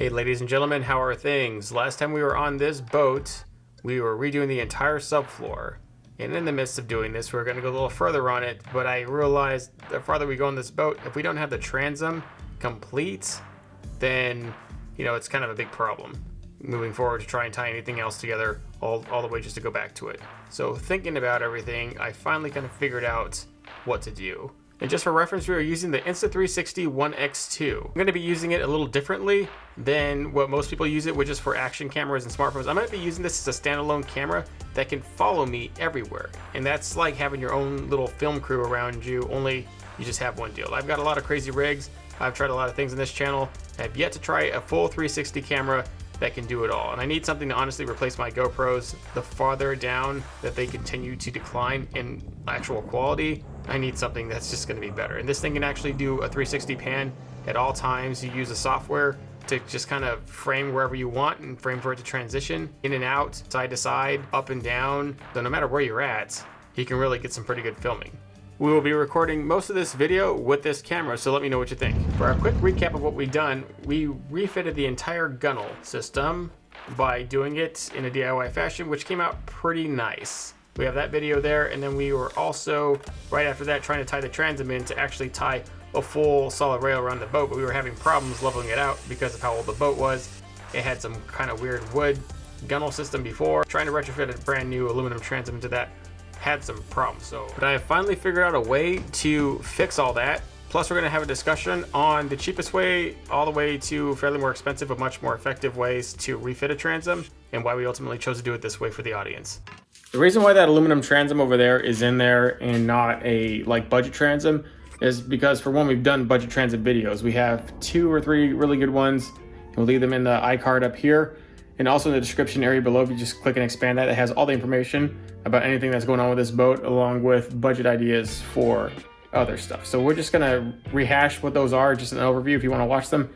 Hey ladies and gentlemen, how are things? Last time we were on this boat, we were redoing the entire subfloor. And in the midst of doing this, we're going to go a little further on it, but I realized the farther we go on this boat, if we don't have the transom complete, then, it's kind of a big problem moving forward to try and tie anything else together all the way just to go back to it. So thinking about everything, I finally kind of figured out what to do. And just for reference, we are using the Insta360 1X2. I'm going to be using it a little differently than what most people use it, which is for action cameras and smartphones. I'm going to be using this as a standalone camera that can follow me everywhere. And that's like having your own little film crew around you, only you just have one deal. I've got a lot of crazy rigs. I've tried a lot of things on this channel. I have yet to try a full 360 camera that can do it all. And I need something to honestly replace my GoPros. The farther down that they continue to decline in actual quality, I need something that's just going to be better. And this thing can actually do a 360 pan at all times. You use the software to just kind of frame wherever you want and frame for it to transition in and out, side to side, up and down. So no matter where you're at, you can really get some pretty good filming. We will be recording most of this video with this camera, so let me know what you think. For a quick recap of what we've done, we refitted the entire gunnel system by doing it in a DIY fashion, which came out pretty nice. We have that video there, and then we were also, right after that, trying to tie the transom in to actually tie a full solid rail around the boat, but we were having problems leveling it out because of how old the boat was. It had some kind of weird wood gunnel system before. Trying to retrofit a brand new aluminum transom into that had some problems. But I have finally figured out a way to fix all that. Plus we're going to have a discussion on the cheapest way all the way to fairly more expensive but much more effective ways to refit a transom, and why we ultimately chose to do it this way for the audience. The reason why that aluminum transom over there is in there and not a budget transom is because, for one, we've done budget transom videos. We have 2 or 3 really good ones. We'll leave them in the iCard up here, and also in the description area below. If you just click and expand that, it has all the information about anything that's going on with this boat, along with budget ideas for other stuff. So we're just gonna rehash what those are, just an overview if you want to watch them.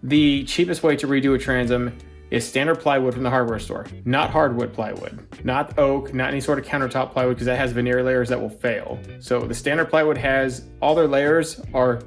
The cheapest way to redo a transom is standard plywood from the hardware store, not hardwood plywood, not oak, not any sort of countertop plywood, because that has veneer layers that will fail. So the standard plywood has, all their layers are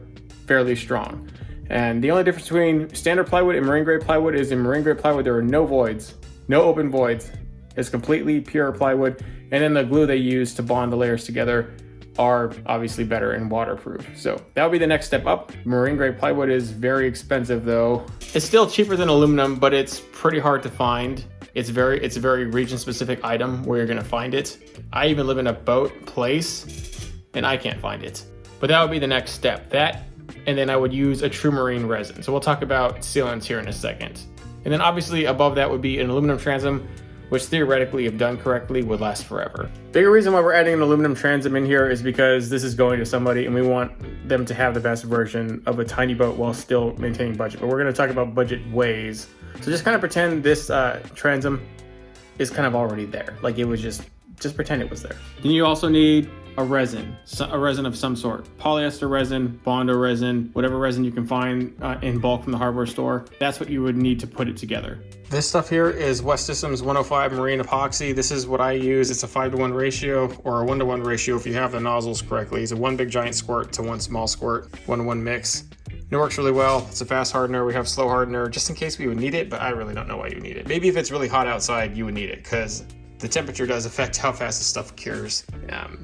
fairly strong. And the only difference between standard plywood and marine grade plywood is in marine grade plywood, there are no voids, no open voids. It's completely pure plywood. And then the glue they use to bond the layers together are obviously better and waterproof. So that would be the next step up. Marine grade plywood is very expensive though. It's still cheaper than aluminum, but it's pretty hard to find. It's a very region specific item where you're gonna find it. I even live in a boat place and I can't find it. But that would be the next step. That, and then I would use a true marine resin. So we'll talk about sealants here in a second. And then obviously above that would be an aluminum transom, which theoretically, if done correctly, would last forever. Bigger reason why we're adding an aluminum transom in here is because this is going to somebody and we want them to have the best version of a tiny boat while still maintaining budget. But we're gonna talk about budget ways. So just kind of pretend this transom is kind of already there. Like it was just pretend it was there. Then you also need a resin of some sort. Polyester resin, Bondo resin, whatever resin you can find in bulk from the hardware store. That's what you would need to put it together. This stuff here is West Systems 105 Marine Epoxy. This is what I use. It's a 5-to-1 ratio, or a 1-to-1 ratio if you have the nozzles correctly. It's a 1 big giant squirt to 1 small squirt, 1-to-1 mix. It works really well. It's a fast hardener. We have slow hardener just in case we would need it, but I really don't know why you would need it. Maybe if it's really hot outside, you would need it, because the temperature does affect how fast the stuff cures.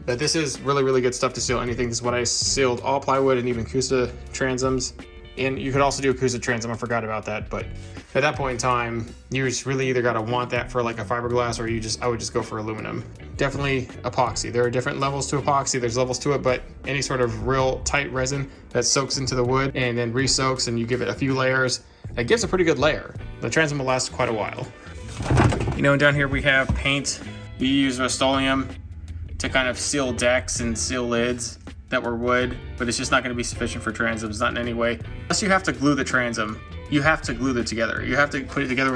But this is really, really good stuff to seal anything. This is what I sealed all plywood and even Kusa transoms. And you could also do a Kusa transom, I forgot about that. But at that point in time, you just really either gotta want that for like a fiberglass, or I would just go for aluminum. Definitely epoxy. There are different levels to epoxy. There's levels to it, but any sort of real tight resin that soaks into the wood and then re-soaks, and you give it a few layers, that gives a pretty good layer. The transom will last quite a while. Down here we have paint. We use Rust-Oleum to kind of seal decks and seal lids that were wood, but it's just not going to be sufficient for transoms, not in any way. Unless you have to glue the transom, you have to glue it together. You have to put it together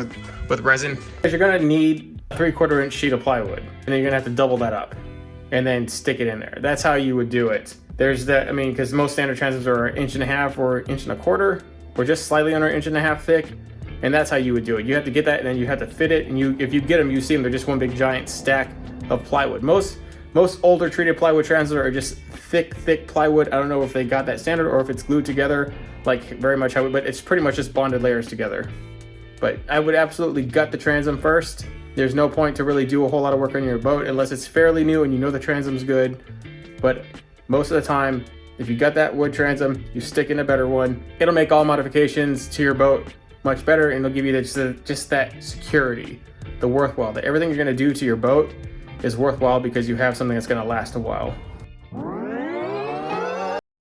with resin. Because you're going to need a 3/4 inch sheet of plywood, and then you're going to have to double that up and then stick it in there. That's how you would do it. There's that, because most standard transoms are 1.5 inches or 1.25 inches, or just slightly under 1.5 inches thick. And that's how you would do it. You have to get that, and then you have to fit it. And if you get them, you see them, they're just one big giant stack of plywood. Most older treated plywood transoms are just thick plywood. I don't know if they got that standard or if it's glued together, like very much how, but it's pretty much just bonded layers together. But I would absolutely gut the transom first. There's no point to really do a whole lot of work on your boat unless it's fairly new and you know the transom's good. But most of the time, if you gut that wood transom, you stick in a better one. It'll make all modifications to your boat much better, and it'll give you just that security, the worthwhile, that everything you're gonna do to your boat is worthwhile because you have something that's gonna last a while.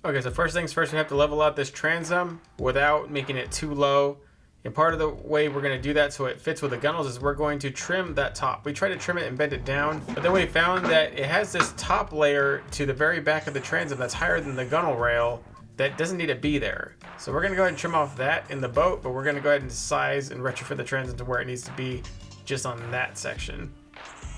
Okay, so first things first, we have to level out this transom without making it too low. And part of the way we're going to do that so it fits with the gunnels is we're going to trim that top. We try to trim it and bend it down, but then we found that it has this top layer to the very back of the transom that's higher than the gunnel rail that doesn't need to be there. So we're going to go ahead and trim off that in the boat, but we're going to go ahead and size and retrofit the transom to where it needs to be just on that section.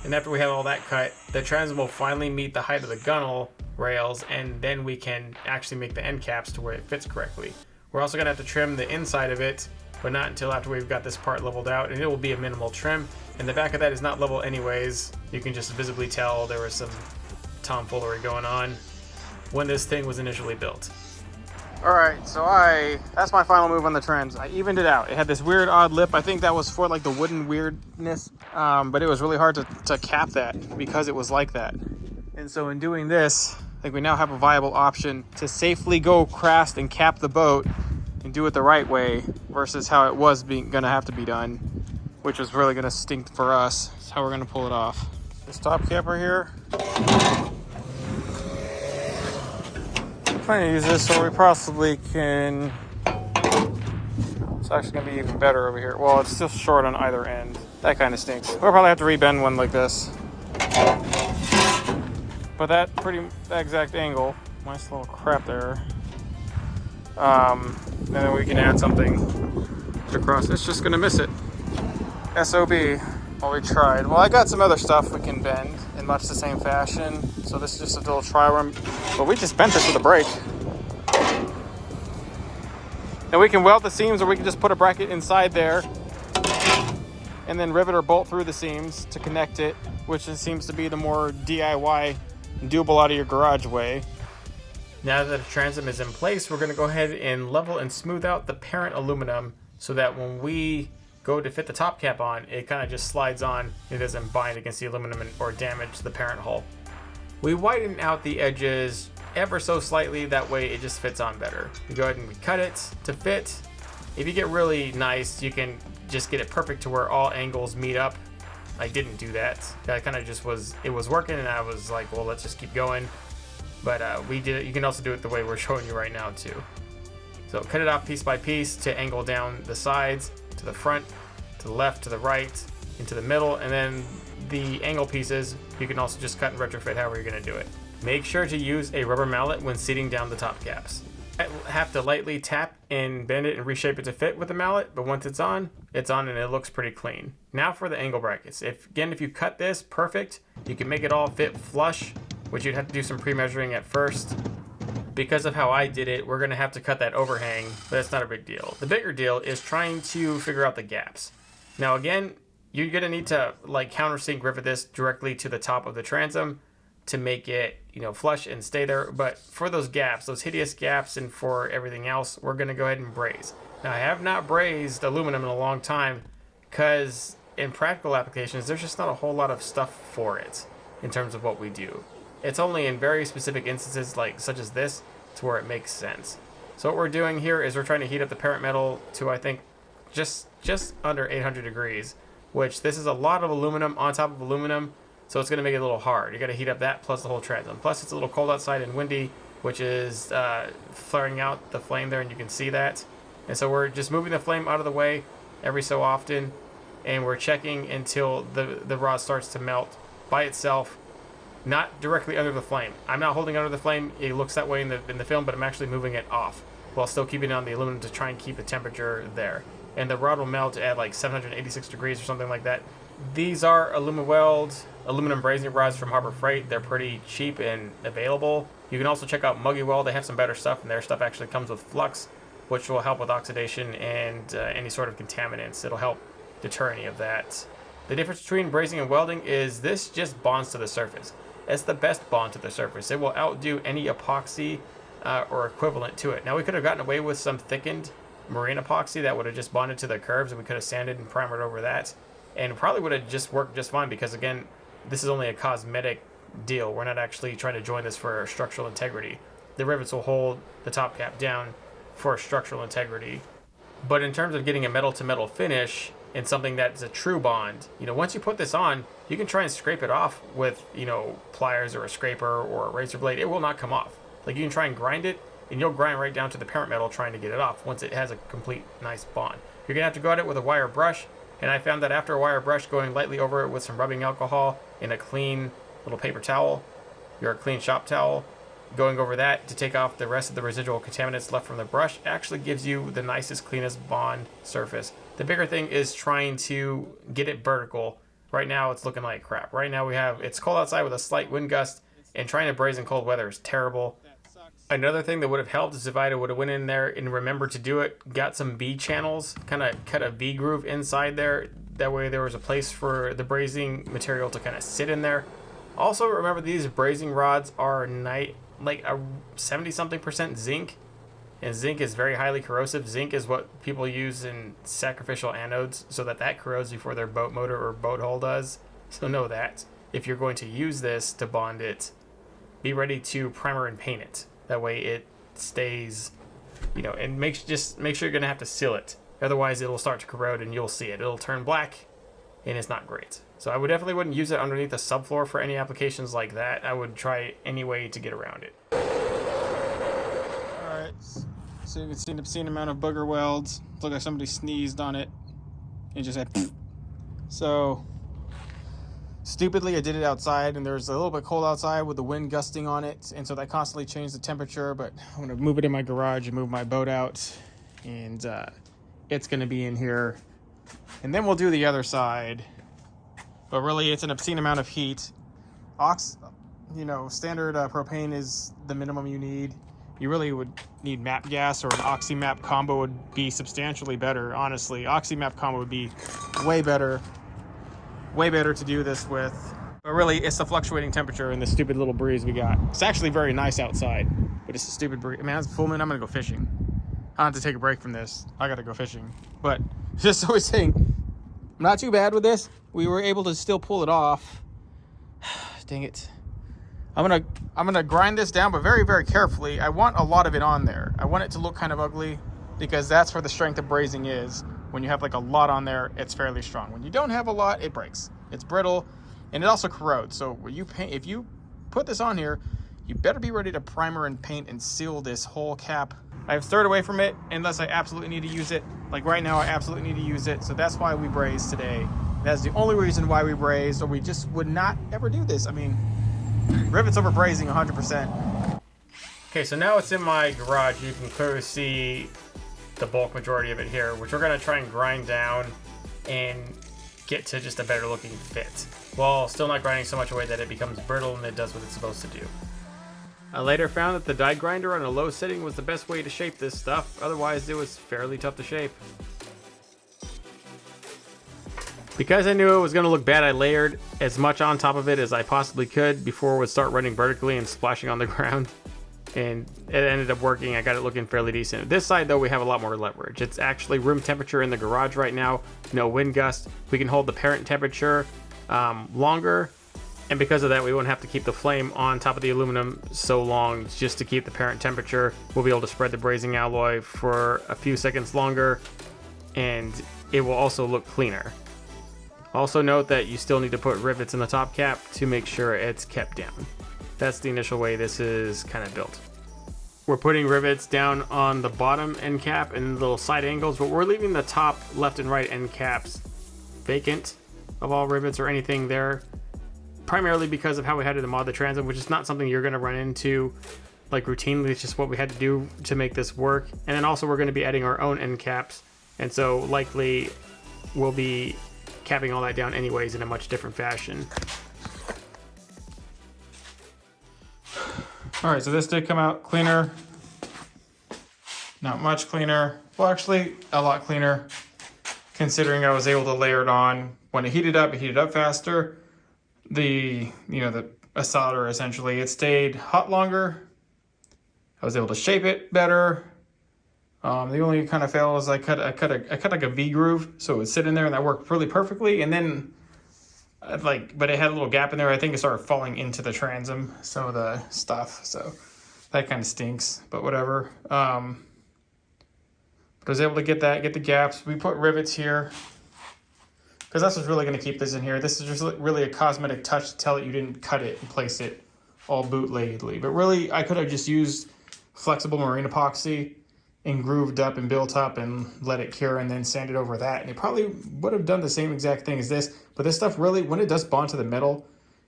And after we have all that cut, the transom will finally meet the height of the gunnel rails, and then we can actually make the end caps to where it fits correctly. We're also going to have to trim the inside of it, but not until after we've got this part leveled out, and it will be a minimal trim. And the back of that is not level anyways. You can just visibly tell there was some tomfoolery going on when this thing was initially built. Alright, so that's my final move on the trans. I evened it out. It had this weird odd lip. I think that was for like the wooden weirdness, but it was really hard to cap that because it was like that. And so in doing this, I think we now have a viable option to safely go crest and cap the boat and do it the right way versus how it was gonna have to be done, which was really gonna stink for us. That's how we're gonna pull it off. This top capper here, I'm trying to use this so we possibly can, it's actually gonna be even better over here. Well, it's still short on either end. That kind of stinks. We'll probably have to rebend one like this. But that exact angle, nice little crap there. And then we can add something across. It's just gonna miss it. SOB. Well, we tried. Well, I got some other stuff we can bend in much the same fashion. So this is just a little trial run. But we just bent this with a brake. And we can weld the seams, or we can just put a bracket inside there and then rivet or bolt through the seams to connect it, which seems to be the more DIY doable out of your garage way. Now that the transom is in place, we're going to go ahead and level and smooth out the parent aluminum so that when we go to fit the top cap on, it kind of just slides on. It doesn't bind against the aluminum or damage the parent hull. We widen out the edges ever so slightly, that way it just fits on better. We go ahead and we cut it to fit. If you get really nice, you can just get it perfect to where all angles meet up. I didn't do that. That kind of just it was working, and I was like, well, let's just keep going. But we did it. You can also do it the way we're showing you right now too. So cut it off piece by piece to angle down the sides, to the front, to the left, to the right, into the middle, and then the angle pieces, you can also just cut and retrofit however you're going to do it. Make sure to use a rubber mallet when seating down the top caps. I have to lightly tap and bend it and reshape it to fit with the mallet, but once it's on and it looks pretty clean. Now for the angle brackets. If you cut this perfect, you can make it all fit flush, which you'd have to do some pre-measuring at first. Because of how I did it, we're going to have to cut that overhang, but that's not a big deal. The bigger deal is trying to figure out the gaps. Now again, you're going to need to countersink rivet this directly to the top of the transom to make it, flush and stay there. But for those gaps, those hideous gaps, and for everything else, we're going to go ahead and braze. Now, I have not brazed aluminum in a long time because in practical applications, there's just not a whole lot of stuff for it in terms of what we do. It's only in very specific instances such as this to where it makes sense. So what we're doing here is we're trying to heat up the parent metal to, I think, just under 800 degrees, which this is a lot of aluminum on top of aluminum. So it's going to make it a little hard. You got to heat up that plus the whole transom. Plus it's a little cold outside and windy, which is flaring out the flame there, and you can see that. And so we're just moving the flame out of the way every so often, and we're checking until the rod starts to melt by itself, not directly under the flame. I'm not holding under the flame. It looks that way in the film, but I'm actually moving it off while still keeping it on the aluminum to try and keep the temperature there. And the rod will melt at 786 degrees or something like that. These are aluminum brazing rods from Harbor Freight. They're pretty cheap and available. You can also check out Muggy Weld. They have some better stuff, and their stuff actually comes with flux, which will help with oxidation and any sort of contaminants. It'll help deter any of that. The difference between brazing and welding is this just bonds to the surface. That's the best bond to the surface. It will outdo any epoxy or equivalent to it. Now, we could have gotten away with some thickened marine epoxy that would have just bonded to the curves, and we could have sanded and primered over that, and probably would have just worked just fine, because again, this is only a cosmetic deal. We're not actually trying to join this for structural integrity. The rivets will hold the top cap down for structural integrity. But in terms of getting a metal to metal finish and something that's a true bond, once you put this on, you can try and scrape it off with, pliers or a scraper or a razor blade. It will not come off. Like, you can try and grind it, and you'll grind right down to the parent metal trying to get it off once it has a complete nice bond. You're gonna have to go at it with a wire brush, and I found that after a wire brush, going lightly over it with some rubbing alcohol and a clean little paper towel, or a clean shop towel, going over that to take off the rest of the residual contaminants left from the brush actually gives you the nicest, cleanest bond surface. The bigger thing is trying to get it vertical. Right now it's looking like crap. Right now it's cold outside with a slight wind gust, and trying to braze in cold weather is terrible. Another thing that would have helped is if I would have went in there and remembered to do it, got some V channels, kind of cut a V groove inside there. That way there was a place for the brazing material to kind of sit in there. Also, remember, these brazing rods are like a 70-something% zinc, and zinc is very highly corrosive. Zinc is what people use in sacrificial anodes so that corrodes before their boat motor or boat hull does. So know that if you're going to use this to bond it, be ready to primer and paint it. That way it stays, and just make sure you're gonna have to seal it. Otherwise it'll start to corrode and you'll see it. It'll turn black and it's not great. So I definitely wouldn't use it underneath the subfloor for any applications like that. I would try any way to get around it. Alright, so you can see the obscene amount of booger welds. It looked like somebody sneezed on it. It just had so stupidly I did it outside, and there's a little bit cold outside with the wind gusting on it, and so that constantly changed the temperature. But I'm gonna move it in my garage and move my boat out, and it's gonna be in here, and then we'll do the other side. But really, it's an obscene amount of heat. Standard propane is the minimum you need. You really would need MAP gas, or an oxy-MAP combo would be substantially better, honestly. Oxy-MAP combo would be way better to do this with. But really, it's the fluctuating temperature and the stupid little breeze we got. It's actually very nice outside, but it's a stupid breeze. Man, it's full moon. I'm gonna go fishing. I have to take a break from this. I gotta go fishing. But just always saying, I'm not too bad with this. We were able to still pull it off. Dang it. I'm gonna grind this down, but very, very carefully. I want a lot of it on there. I want it to look kind of ugly, because that's where the strength of brazing is. When you have like a lot on there, it's fairly strong. When you don't have a lot, it breaks. It's brittle, and it also corrodes. So when you paint, if you put this on here, you better be ready to primer and paint and seal this whole cap. I've stirred away from it unless I absolutely need to use it. Like right now, I absolutely need to use it. So that's why we braze today. That's the only reason why we braze, or we just would not ever do this. I mean, rivets over brazing 100%. Okay, so now it's in my garage. You can clearly see the bulk majority of it here, which we're going to try and grind down and get to just a better looking fit, while still not grinding so much away that it becomes brittle and it does what it's supposed to do. I later found that the die grinder on a low setting was the best way to shape this stuff. Otherwise, it was fairly tough to shape. Because I knew it was going to look bad, I layered as much on top of it as I possibly could before it would start running vertically and splashing on the ground. And it ended up working. I got it looking fairly decent. This side, though, we have a lot more leverage. It's actually room temperature in the garage right now. No wind gust. We can hold the parent temperature longer. And because of that, we won't have to keep the flame on top of the aluminum so long just to keep the parent temperature. We'll be able to spread the brazing alloy for a few seconds longer, and it will also look cleaner. Also note that you still need to put rivets in the top cap to make sure it's kept down. That's the initial way this is kind of built. We're putting rivets down on the bottom end cap and little side angles, but we're leaving the top left and right end caps vacant of all rivets or anything there, primarily because of how we had to mod the Transom, which is not something you're going to run into like routinely. It's just what we had to do to make this work. And then also we're going to be adding our own end caps, and so likely we'll be capping all that down anyways in a much different fashion. All right, so this did come out cleaner. Not much cleaner. Well, actually, a lot cleaner, considering I was able to layer it on. When it heated up faster. The a solder essentially. It stayed hot longer. I was able to shape it better. The only kind of fail is I cut like a V groove, so it would sit in there, and that worked really perfectly. And then, but it had a little gap in there. I think it started falling into the transom, some of the stuff. So that kind of stinks, but whatever. But I was able to get the gaps. We put rivets here because that's what's really going to keep this in here. This is just really a cosmetic touch to tell it you didn't cut it and place it all bootleggedly. But really, I could have just used flexible marine epoxy and grooved up and built up and let it cure and then sanded over that. And it probably would have done the same exact thing as this. But this stuff really, when it does bond to the metal,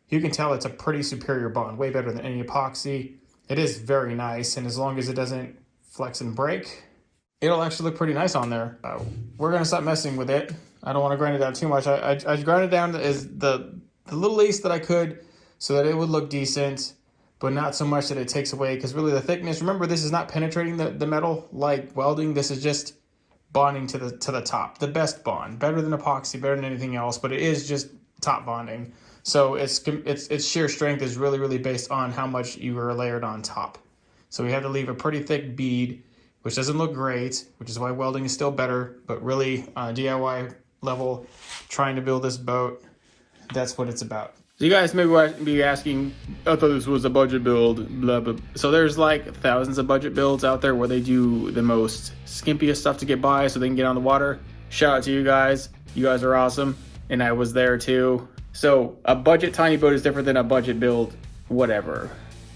you can tell it's a pretty superior bond, way better than any epoxy. It is very nice. And as long as it doesn't flex and break, it'll actually look pretty nice on there. We're going to stop messing with it. I don't want to grind it down too much. I ground it down as the little least that I could so that it would look decent, but not so much that it takes away, because really the thickness, remember, this is not penetrating the metal like welding. This is just bonding to the top. The best bond, better than epoxy, better than anything else, but it is just top bonding. So its sheer strength is really, really based on how much you are layered on top. So we had to leave a pretty thick bead, which doesn't look great, which is why welding is still better, but really on a DIY level, trying to build this boat, that's what it's about. So you guys may be asking, I thought this was a budget build, blah, blah. So there's like thousands of budget builds out there where they do the most skimpiest stuff to get by so they can get on the water. Shout out to you guys. You guys are awesome. And I was there too. So a budget tiny boat is different than a budget build, whatever.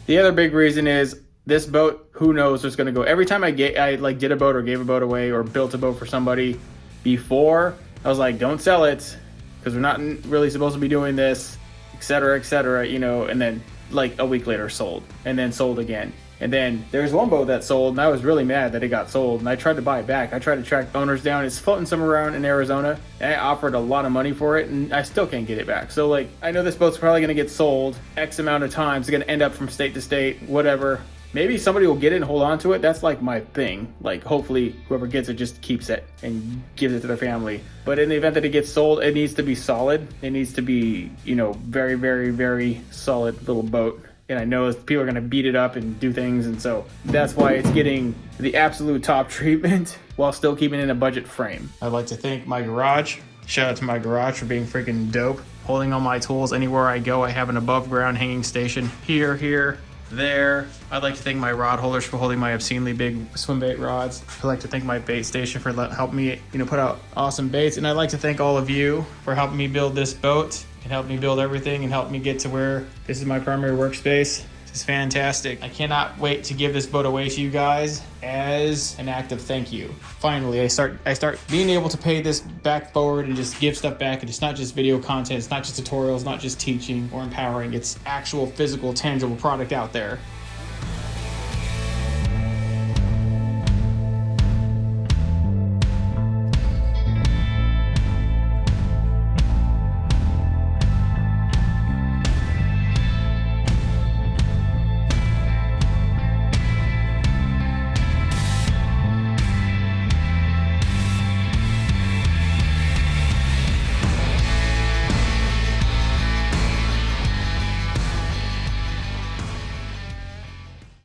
The other big reason is this boat, who knows what's gonna go. Every time I did a boat or gave a boat away or built a boat for somebody before, I was like, don't sell it because we're not really supposed to be doing this, etc., you know, and then like a week later sold, and then sold again. And then there's one boat that sold, and I was really mad that it got sold, and I tried to buy it back. I tried to track owners down. It's floating somewhere around in Arizona, and I offered a lot of money for it, and I still can't get it back. So like, I know this boat's probably gonna get sold X amount of times. It's gonna end up from state to state, whatever. Maybe somebody will get it and hold on to it. That's like my thing. Like, hopefully whoever gets it just keeps it and gives it to their family. But in the event that it gets sold, it needs to be solid. It needs to be, you know, very, very, very solid little boat. And I know people are going to beat it up and do things. And so that's why it's getting the absolute top treatment while still keeping it in a budget frame. I'd like to thank my garage. Shout out to my garage for being freaking dope. Holding all my tools anywhere I go. I have an above ground hanging station here, there. I'd like to thank my rod holders for holding my obscenely big swim bait rods. I'd like to thank my bait station for helping me, you know, put out awesome baits. And I'd like to thank all of you for helping me build this boat and help me build everything and help me get to where this is my primary workspace. This is fantastic. I cannot wait to give this boat away to you guys as an act of thank you. Finally, I start being able to pay this back forward and just give stuff back. And it's not just video content, it's not just tutorials, not just teaching or empowering. It's actual physical, tangible product out there.